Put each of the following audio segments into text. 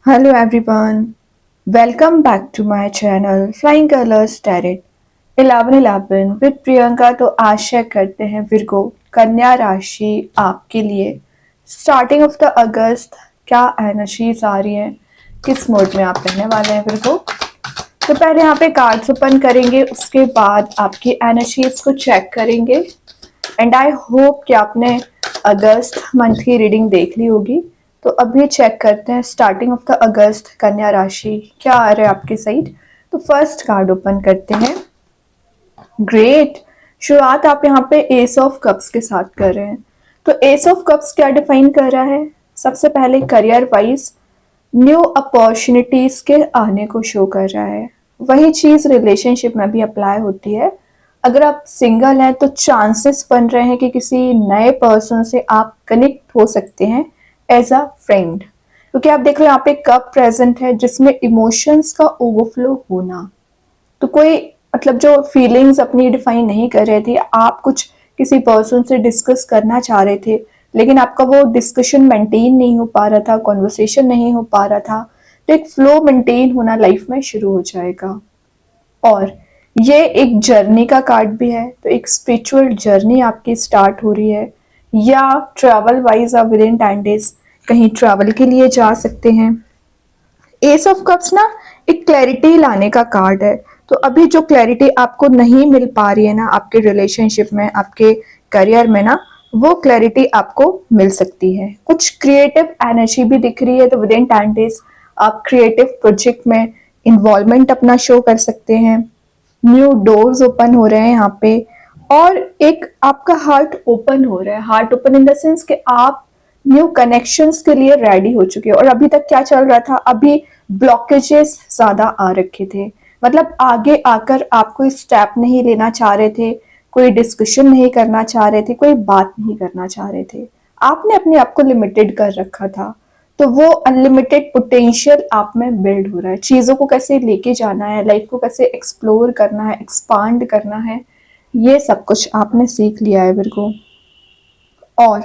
Hello everyone, welcome back to my channel Flying Colors Tarot 1111 with Priyanka. तो आशा करते हैं Virgo कन्या राशि आपके लिए स्टार्टिंग ऑफ द अगस्त क्या एनर्जीज आ रही हैं, किस मोड में आप रहने वाले हैं विर्गो। तो पहले यहाँ पे कार्ड्स ओपन करेंगे, उसके बाद आपकी एनर्जीज को चेक करेंगे एंड आई होप कि आपने अगस्त मंथ की रीडिंग देख ली होगी। तो अभी चेक करते हैं स्टार्टिंग ऑफ द अगस्त कन्या राशि क्या आ रहा है आपके साइड। तो फर्स्ट कार्ड ओपन करते हैं। ग्रेट, शुरुआत आप यहाँ पे एस ऑफ कप्स के साथ कर रहे हैं। तो एस ऑफ कप्स क्या डिफाइन कर रहा है? सबसे पहले करियर वाइज न्यू अपॉर्चुनिटीज के आने को शो कर रहा है। वही चीज रिलेशनशिप में भी अप्लाई होती है। अगर आप सिंगल हैं तो चांसेस बन रहे हैं कि किसी नए पर्सन से आप कनेक्ट हो सकते हैं एज अ फ्रेंड, क्योंकि आप देख रहे हो यहाँ पे कप प्रेजेंट है जिसमें इमोशंस का ओवरफ्लो होना। तो कोई मतलब जो फीलिंग्स अपनी डिफाइन नहीं कर रहे थे, आप कुछ किसी पर्सन से डिस्कस करना चाह रहे थे लेकिन आपका वो डिस्कशन मेंटेन नहीं हो पा रहा था, कॉन्वर्सेशन नहीं हो पा रहा था, तो एक फ्लो मेंटेन होना लाइफ में शुरू हो जाएगा। और ये एक जर्नी का कार्ड भी है, तो एक स्पिरिचुअल जर्नी आपकी स्टार्ट हो रही है या ट्रैवल वाइज आप विद इन 10 डेज कहीं ट्रैवल के लिए जा सकते हैं। एस ऑफ कप्स ना एक क्लैरिटी लाने का कार्ड है। तो अभी जो क्लैरिटी आपको नहीं मिल पा रही है ना आपके रिलेशनशिप में, आपके करियर में ना, वो क्लैरिटी आपको मिल सकती है। कुछ क्रिएटिव एनर्जी भी दिख रही है, तो विद इन 10 डेज आप क्रिएटिव प्रोजेक्ट में इन्वॉल्वमेंट अपना शो कर सकते हैं। न्यू डोर्स ओपन हो रहे हैं यहाँ पे, और एक आपका हार्ट ओपन हो रहा है। Heart open in the sense कि आप न्यू कनेक्शंस के लिए रेडी हो चुके हो। और अभी तक क्या चल रहा था, अभी ब्लॉकेजेस ज्यादा आ रखे थे, मतलब आगे आकर आप कोई स्टेप नहीं लेना चाह रहे थे, कोई डिस्कशन नहीं करना चाह रहे थे, कोई बात नहीं करना चाह रहे थे। आपने अपने आप को लिमिटेड कर रखा था। तो वो अनलिमिटेड पोटेंशियल आप में बिल्ड हो रहा है। चीज़ों को कैसे लेके जाना है, लाइफ को कैसे एक्सप्लोर करना है, एक्सपांड करना है, ये सब कुछ आपने सीख लिया है बिल्कुल। और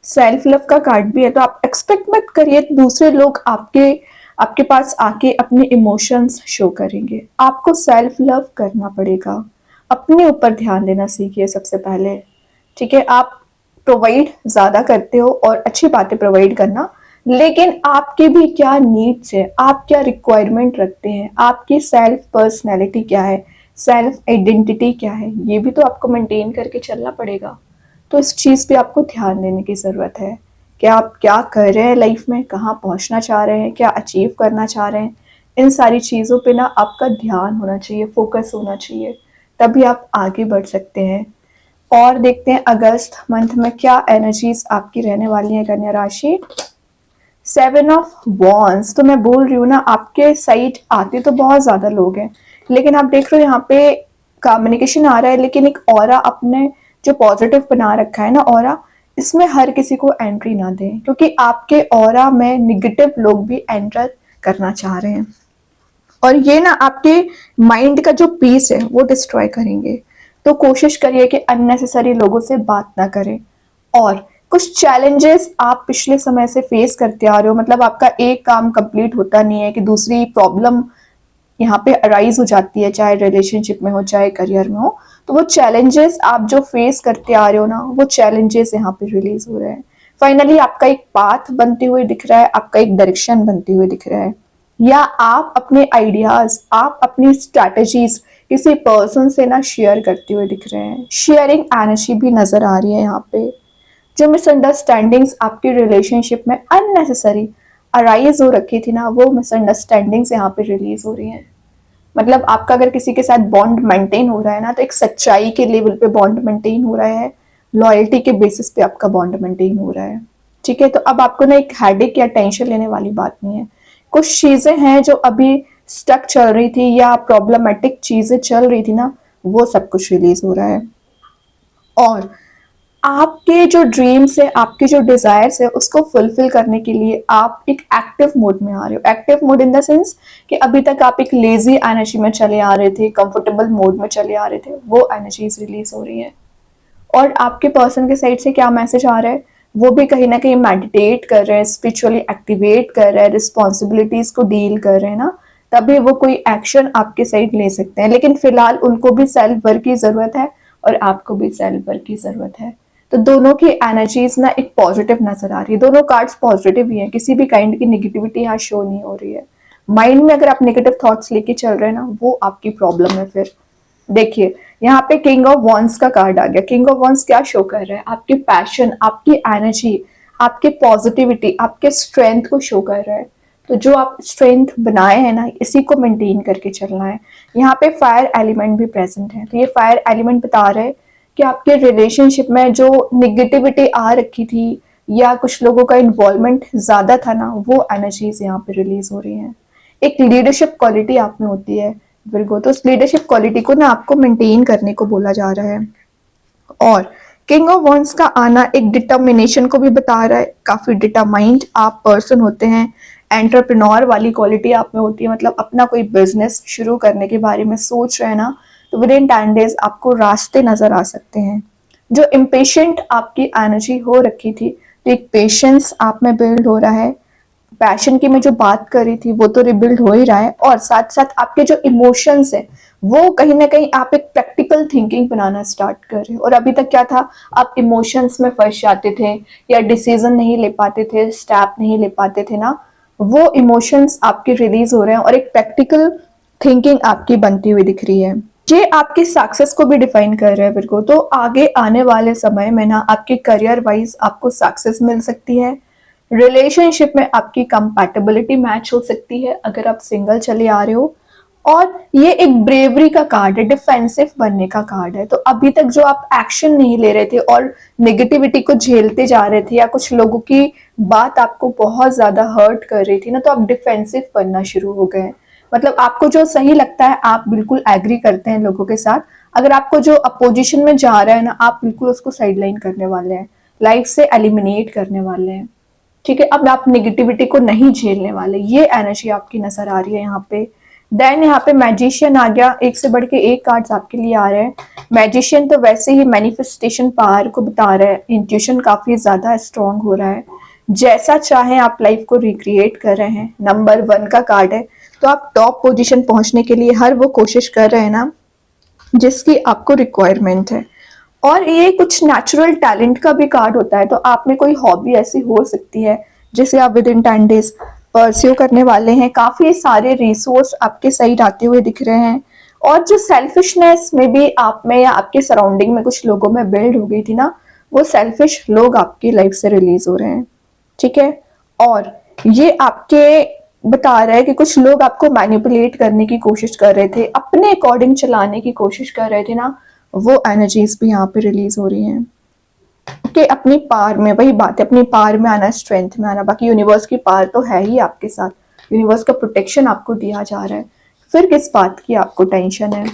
सेल्फ लव का कार्ड भी है, तो आप एक्सपेक्ट मत करिए दूसरे लोग आपके आपके पास आके अपने इमोशंस शो करेंगे। आपको सेल्फ लव करना पड़ेगा, अपने ऊपर ध्यान देना सीखिए सबसे पहले। ठीक है, आप प्रोवाइड ज्यादा करते हो और अच्छी बातें प्रोवाइड करना, लेकिन आपके भी क्या नीड्स है, आप क्या रिक्वायरमेंट रखते हैं, आपकी सेल्फ पर्सनैलिटी क्या है, सेल्फ आइडेंटिटी क्या है, ये भी तो आपको मेंटेन करके चलना पड़ेगा। तो इस चीज़ पे आपको ध्यान देने की ज़रूरत है कि आप क्या कर रहे हैं लाइफ में, कहाँ पहुँचना चाह रहे हैं, क्या अचीव करना चाह रहे हैं। इन सारी चीज़ों पे ना आपका ध्यान होना चाहिए, फोकस होना चाहिए, तभी आप आगे बढ़ सकते हैं। और देखते हैं अगस्त मंथ में क्या एनर्जीज आपकी रहने वाली है कन्या राशि। 7 ऑफ वॉन्स, तो मैं बोल रही हूँ ना, आपके साइड आते तो बहुत ज़्यादा लोग हैं, लेकिन आप देख रहे हो यहाँ पे कम्युनिकेशन आ रहा है, लेकिन एक ऑरा अपने जो पॉजिटिव बना रखा है ना ऑरा, इसमें हर किसी को एंट्री ना दें, क्योंकि आपके ऑरा में निगेटिव लोग भी एंटर करना चाह रहे हैं और ये ना आपके माइंड का जो पीस है वो डिस्ट्रॉय करेंगे। तो कोशिश करिए कि अननेसेसरी लोगों से बात ना करें। और कुछ चैलेंजेस आप पिछले समय से फेस करते आ रहे हो, मतलब आपका एक काम कंप्लीट होता नहीं है कि दूसरी प्रॉब्लम यहाँ पे अराइज हो जाती है, चाहे रिलेशनशिप में हो चाहे करियर में हो। तो वो चैलेंजेस आप जो फेस करते आ रहे हो ना, वो चैलेंजेस यहाँ पे रिलीज हो रहे हैं। फाइनली आपका एक पाथ बनते हुए दिख रहा है, आपका एक डायरेक्शन बनते हुए दिख रहा है, या आप अपने आइडियाज, आप अपनी स्ट्रैटेजीज किसी पर्सन से ना शेयर करते हुए दिख रहे हैं। शेयरिंग एनर्जी भी नजर आ रही है यहाँ पे। जो मिसअंडरस्टैंडिंग्स आपकी रिलेशनशिप में अननेसेसरी अराइज हो रखी थी ना, वो मिसअंडरस्टैंडिंग्स यहाँ पे रिलीज हो रही हैं। मतलब आपका अगर किसी के साथ बॉन्ड मेंटेन हो रहा है ना, तो एक सच्चाई के लेवल पे बॉन्ड मेंटेन हो रहा है, लॉयल्टी के बेसिस पे आपका बॉन्ड मेंटेन हो रहा है। ठीक है, तो अब आपको ना एक हेडेक या टेंशन लेने वाली बात नहीं है। कुछ चीजें हैं जो अभी स्टक चल रही थी या प्रॉब्लमेटिक चीजें चल रही थी ना, वो सब कुछ रिलीज हो रहा है। और आपके जो ड्रीम्स है, आपके जो डिजायर्स है, उसको फुलफिल करने के लिए आप एक एक्टिव मोड में आ रहे हो। Active mode in the sense कि अभी तक आप एक लेजी एनर्जी में चले आ रहे थे, कंफर्टेबल मोड में चले आ रहे थे, वो एनर्जीज रिलीज हो रही है। और आपके पर्सन के साइड से क्या मैसेज आ रहा है, वो भी कहीं ना कहीं मेडिटेट कर रहे हैं, स्पिरिचुअली एक्टिवेट कर रहे हैं, रिस्पॉन्सिबिलिटीज को डील कर रहे हैं ना, तभी वो कोई एक्शन आपके साइड ले सकते हैं। लेकिन फिलहाल उनको भी सेल्फ वर्क की जरूरत है और आपको भी सेल्फ वर्क की जरूरत है। तो दोनों की एनर्जीज ना एक पॉजिटिव नजर आ रही है, दोनों कार्ड्स पॉजिटिव ही है, किसी भी काइंड की नेगेटिविटी यहाँ शो नहीं हो रही है। माइंड में अगर आप नेगेटिव थॉट्स लेके चल रहे हैं ना, वो आपकी प्रॉब्लम है। फिर देखिए यहाँ पे किंग ऑफ वॉन्स का कार्ड आ गया। किंग ऑफ वॉन्स क्या शो कर रहा है? आपके पैशन, आपकी एनर्जी, आपके पॉजिटिविटी, आपके स्ट्रेंथ को शो कर रहा है। तो जो आप स्ट्रेंथ बनाए हैं ना, इसी को मेंटेन करके चलना है। यहाँ पे फायर एलिमेंट भी प्रेजेंट है, तो ये फायर एलिमेंट बता रहे हैं कि आपके रिलेशनशिप में जो निगेटिविटी आ रखी थी या कुछ लोगों का इन्वॉल्वमेंट ज्यादा था ना, वो एनर्जीज यहाँ पे रिलीज हो रही हैं। एक लीडरशिप क्वालिटी आप में होती है विर्गो, तो उस लीडरशिप क्वालिटी को ना आपको मेंटेन करने को बोला जा रहा है। और किंग ऑफ वॉन्स का आना एक डिटर्मिनेशन को भी बता रहा है, काफी डिटरमाइंड आप पर्सन होते हैं, एंटरप्रेन्योर वाली क्वालिटी आप में होती है, मतलब अपना कोई बिजनेस शुरू करने के बारे में सोच रहे हैं ना, तो विद इन 10 डेज आपको रास्ते नजर आ सकते हैं। जो इम्पेशेंट आपकी एनर्जी हो रखी थी, तो एक पेशेंस आप में बिल्ड हो रहा है। पैशन की मैं जो बात कर रही थी वो तो रिबिल्ड हो ही रहा है, और साथ साथ आपके जो इमोशंस है वो कहीं ना कहीं आप एक प्रैक्टिकल थिंकिंग बनाना स्टार्ट कर रहे हो। और अभी तक क्या था, आप इमोशंस में फंस जाते थे या डिसीजन नहीं ले पाते थे, स्टेप नहीं ले पाते थे ना, वो इमोशंस आपके रिलीज हो रहे हैं और एक प्रैक्टिकल थिंकिंग आपकी बनती हुई दिख रही है। ये आपकी सक्सेस को भी डिफाइन कर रहा है बिल्कुल। तो आगे आने वाले समय में ना आपके करियर वाइज आपको सक्सेस मिल सकती है, रिलेशनशिप में आपकी कंपैटिबिलिटी मैच हो सकती है अगर आप सिंगल चले आ रहे हो। और ये एक ब्रेवरी का कार्ड है, डिफेंसिव बनने का कार्ड है। तो अभी तक जो आप एक्शन नहीं ले रहे थे और नेगेटिविटी को झेलते जा रहे थे, या कुछ लोगों की बात आपको बहुत ज्यादा हर्ट कर रही थी ना, तो आप डिफेंसिव बनना शुरू हो गए। मतलब आपको जो सही लगता है आप बिल्कुल एग्री करते हैं लोगों के साथ, अगर आपको जो अपोजिशन में जा रहा है ना, आप बिल्कुल उसको साइडलाइन करने वाले हैं, लाइफ से एलिमिनेट करने वाले हैं। ठीक है, अब आप नेगेटिविटी को नहीं झेलने वाले, ये एनर्जी आपकी नजर आ रही है यहाँ पे। देन यहाँ पे मैजिशियन आ गया, एक से बढ़ के एक कार्ड्स आपके लिए आ रहे हैं। मैजिशियन तो वैसे ही मैनिफेस्टेशन पावर को बता रहा है, इंट्यूशन काफी ज्यादा स्ट्रॉन्ग हो रहा है, जैसा चाहे आप लाइफ को रिक्रिएट कर रहे हैं। नंबर 1 का कार्ड है, तो आप टॉप पोजीशन पहुंचने के लिए हर वो कोशिश कर रहे हैं ना जिसकी आपको रिक्वायरमेंट है। और ये कुछ नेचुरल टैलेंट का भी कार्ड होता है, तो आप में कोई हॉबी ऐसी हो सकती है जिसे आप विद इन 10 डेज परस्यू करने वाले हैं। काफी सारे रिसोर्स आपके साइड आते हुए दिख रहे हैं, और जो सेल्फिशनेस में भी आप में या आपके सराउंडिंग में कुछ लोगों में बिल्ड हो गई थी ना, वो सेल्फिश लोग आपकी लाइफ से रिलीज हो रहे हैं। ठीक है, और ये आपके बता रहा है कि कुछ लोग आपको मैनिपुलेट करने की कोशिश कर रहे थे, अपने अकॉर्डिंग चलाने की कोशिश कर रहे थे ना, वो एनर्जीज भी यहाँ पे रिलीज हो रही हैं कि अपनी पार में, वही बात है, अपनी पार में आना, स्ट्रेंथ में आना। बाकी यूनिवर्स की पार तो है ही आपके साथ, यूनिवर्स का प्रोटेक्शन आपको दिया जा रहा है, फिर किस बात की आपको टेंशन है।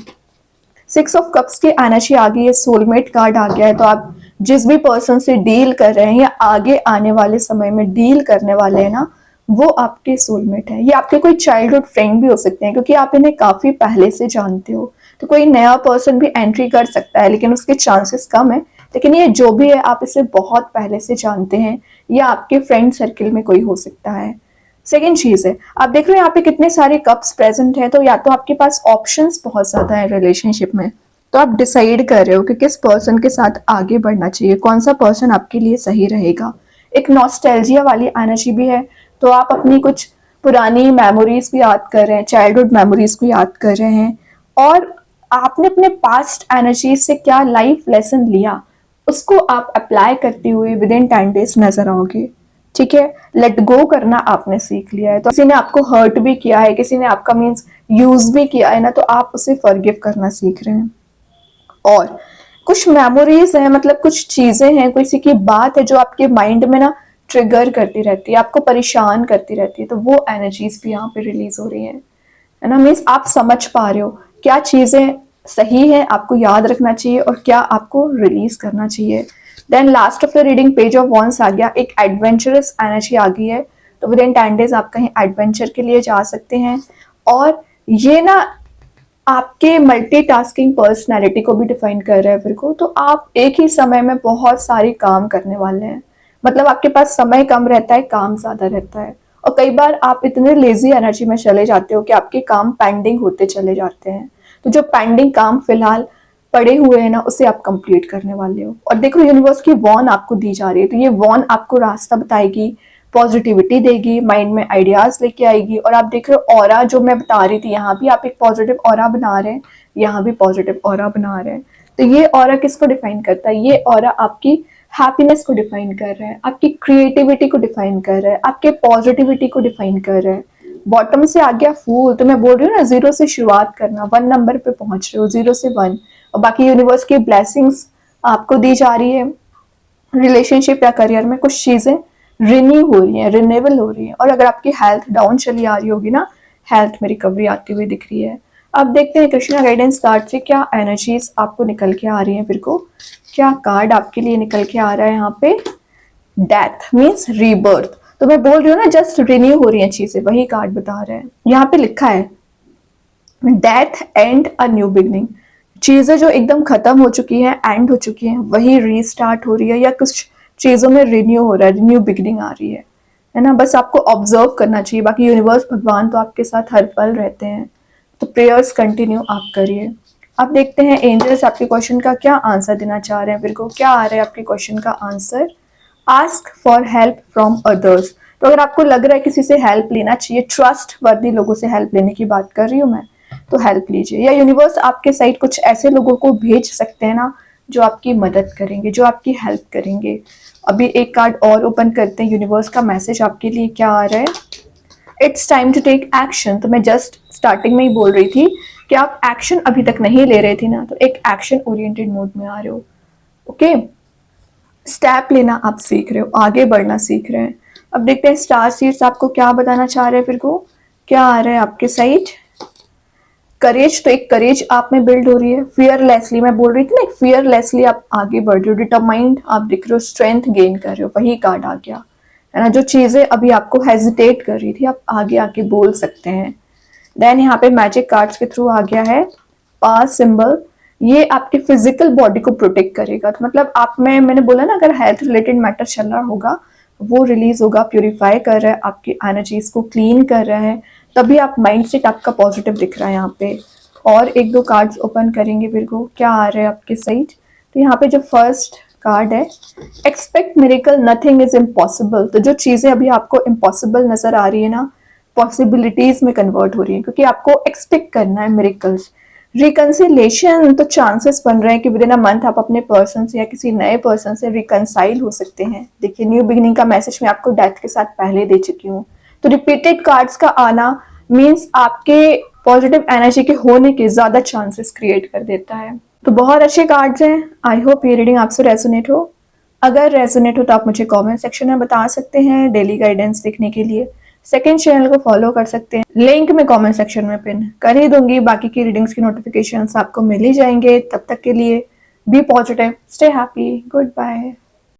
6 ऑफ कप्स की एनर्जी आ गई है, सोलमेट कार्ड आ गया है। तो आप जिस भी पर्सन से डील कर रहे हैं या आगे आने वाले समय में डील करने वाले हैं ना, वो आपके सोलमेट है। ये आपके कोई चाइल्डहुड फ्रेंड भी हो सकते हैं, क्योंकि आप इन्हें काफी पहले से जानते हो। तो कोई नया पर्सन भी एंट्री कर सकता है, लेकिन उसके चांसेस कम है। लेकिन ये जो भी है, आप इसे बहुत पहले से जानते हैं, या आपके फ्रेंड सर्किल में कोई हो सकता है। सेकेंड चीज है, आप देख रहे हो यहाँ पे कितने सारे कप्स प्रेजेंट हैं, तो या तो आपके पास ऑप्शंस बहुत ज्यादा है रिलेशनशिप में, तो आप डिसाइड कर रहे हो कि किस पर्सन के साथ आगे बढ़ना चाहिए, कौन सा पर्सन आपके लिए सही रहेगा। एक नॉस्टैल्जिया वाली एनर्जी भी है, तो आप अपनी कुछ पुरानी मेमोरीज को याद कर रहे हैं, चाइल्डहुड मेमोरीज को याद कर रहे हैं, और आपने अपने पास्ट एनर्जी से क्या लाइफ लेसन लिया, उसको आप अप्लाई करते हुए विद इन 10 डेज नजर आओगे। ठीक है, लेट गो करना आपने सीख लिया है। तो किसी ने आपको हर्ट भी किया है, किसी ने आपका मीन्स यूज भी किया है ना, तो आप उसे फॉरगिव करना सीख रहे हैं। और कुछ मेमोरीज है, मतलब कुछ चीजें हैं, किसी की बात है जो आपके माइंड में ना ट्रिगर करती रहती है, आपको परेशान करती रहती है, तो वो एनर्जीज भी यहाँ पे रिलीज हो रही है ना। मीन्स आप समझ पा रहे हो क्या चीजें सही है, आपको याद रखना चाहिए, और क्या आपको रिलीज करना चाहिए। Then last of the reading page of once आ गया, एक एडवेंचरस एनर्जी आ गई है। तो विद इन 10 डेज आप कहीं एडवेंचर के लिए जा सकते हैं, और ये ना आपके मल्टीटास्किंग पर्सनैलिटी को भी डिफाइन कर रहा है फिर को। तो आप एक ही समय में बहुत सारे काम करने वाले हैं, मतलब आपके पास समय कम रहता है, काम ज्यादा रहता है, और कई बार आप इतने लेजी एनर्जी में चले जाते हो कि आपके काम पेंडिंग होते चले जाते हैं। तो जो पेंडिंग काम फिलहाल पड़े हुए हैं ना, उसे आप कंप्लीट करने वाले हो। और देखो यूनिवर्स की वॉर्न आपको दी जा रही है, तो ये वॉर्न आपको रास्ता बताएगी, पॉजिटिविटी देगी, माइंड में आइडियाज लेके आएगी। और आप देख रहे हो ऑरा जो मैं बता रही थी, यहाँ भी आप एक पॉजिटिव ऑरा बना रहे हैं, यहाँ भी पॉजिटिव ऑरा बना रहे हैं। तो ये ऑरा किसको डिफाइन करता है? ये ऑरा आपकी हैप्पीनेस को डिफाइन कर रहा है, आपकी क्रिएटिविटी को डिफाइन कर रहा है, आपके पॉजिटिविटी को डिफाइन कर रहा है। बॉटम से आ गया फूल, तो मैं बोल रही हूँ ना, जीरो से शुरुआत करना, 1 नंबर पे पहुंच रहे हो, 0 से 1। और बाकी यूनिवर्स की ब्लेसिंग्स आपको दी जा रही है। रिलेशनशिप या करियर में कुछ चीजें रिन्यू हो रही है, रिन्यूएबल हो रही है। और अगर आपकी हेल्थ डाउन चली आ रही होगी ना, हेल्थ में रिकवरी आती हुई दिख रही है। अब देखते हैं कृष्णा गाइडेंस कार्ड से क्या एनर्जीज आपको निकल के आ रही है। फिर को क्या कार्ड आपके लिए निकल के आ रहा है यहाँ पे? Death means rebirth. तो मैं बोल रही हूँ ना, जस्ट रिन्यू हो रही है चीजें, वही कार्ड बता रहे हैं। यहाँ पे लिखा है death and a new beginning. चीजें जो एकदम खत्म हो चुकी हैं, एंड हो चुकी हैं, वही रीस्टार्ट हो रही है, या कुछ चीजों में रिन्यू हो रहा है, रिन्यू बिगनिंग आ रही है ना। बस आपको ऑब्जर्व करना चाहिए। बाकी यूनिवर्स भगवान तो आपके साथ हर पल रहते हैं। तो प्रेयर्स कंटिन्यू आप करिए। अब देखते हैं एंजल्स आपके क्वेश्चन का क्या आंसर देना चाह रहे हैं। फिर को क्या आ रहा है आपके क्वेश्चन का answer? Ask for help from others. तो अगर आपको लग रहा है किसी से हेल्प लेना चाहिए, ट्रस्ट वर्दी लोगों से हेल्प लेने की बात कर रही हूँ मैं, तो हेल्प लीजिए। या यूनिवर्स आपके साइड कुछ ऐसे लोगों को भेज सकते हैं ना, जो आपकी मदद करेंगे, जो आपकी हेल्प करेंगे। अभी एक कार्ड और ओपन करते हैं, यूनिवर्स का मैसेज आपके लिए क्या आ रहा है? It's time to take action. तो मैं जस्ट स्टार्टिंग में ही बोल रही थी कि आप एक्शन अभी तक नहीं ले रहे थे ना, तो एक एक्शन ओरिएंटेड मोड में आ रहे हो। ओके, स्टेप लेना आप सीख रहे हो, आगे बढ़ना सीख रहे हैं। अब देखते हैं स्टार सीड्स आपको क्या बताना चाह रहे हैं। फिर को क्या आ रहा है आपके साइड? करेज। तो एक करेज आप में बिल्ड हो रही है, फियरलेसली। मैं बोल रही थी ना, एक फियरलेसली आप आगे बढ़ रहे हो, डिटरमाइंड आप दिख रहे हो, स्ट्रेंथ गेन कर रहे हो, वही कार्ड आ गया है ना। जो चीजें अभी आपको हेजिटेट कर रही थी, आप आगे आके बोल सकते हैं। देन यहाँ पे मैजिक कार्ड्स के थ्रू आ गया है पास सिंबल। ये आपके फिजिकल बॉडी को प्रोटेक्ट करेगा। तो मतलब आप में, मैंने बोला ना, अगर हेल्थ रिलेटेड मैटर चल रहा होगा, वो रिलीज होगा, प्यूरिफाई कर रहा है, आपकी एनर्जीज को क्लीन कर रहा है, तभी आप माइंड सेट आपका पॉजिटिव दिख रहा है यहाँ पे। और एक दो कार्ड्स ओपन करेंगे। फिर को क्या आ रहा है आपके साइड? तो यहाँ पे जो फर्स्ट कार्ड है, expect miracle, nothing is impossible. तो जो चीजें अभी आपको इम्पॉसिबल नजर आ रही है ना, पॉसिबिलिटीज में कन्वर्ट हो रही है, क्योंकि आपको एक्सपेक्ट करना है मिरेकल्स। रिकंसिलेशन, तो चांसेस बन रहे हैं कि विद इन अ मंथ आप अपने पर्सन से या किसी नए पर्सन से रिकंसाइल हो सकते हैं। देखिए, न्यू बिगिनिंग का मैसेज मैं आपको डेथ के साथ पहले दे चुकी हूँ। तो रिपीटेड कार्ड्स का आना मीन्स आपके पॉजिटिव एनर्जी के होने के ज्यादा चांसेस क्रिएट कर देता है। तो बहुत अच्छे कार्ड्स हैं। आई होप ये रीडिंग आपसे रेजोनेट हो। अगर रेजोनेट हो तो आप मुझे कमेंट सेक्शन में बता सकते हैं। डेली गाइडेंस देखने के लिए सेकंड चैनल को फॉलो कर सकते हैं, लिंक में कमेंट सेक्शन में पिन कर ही दूंगी। बाकी की रीडिंग्स की नोटिफिकेशंस आपको मिल ही जाएंगे। तब तक के लिए be positive, stay happy, good bye.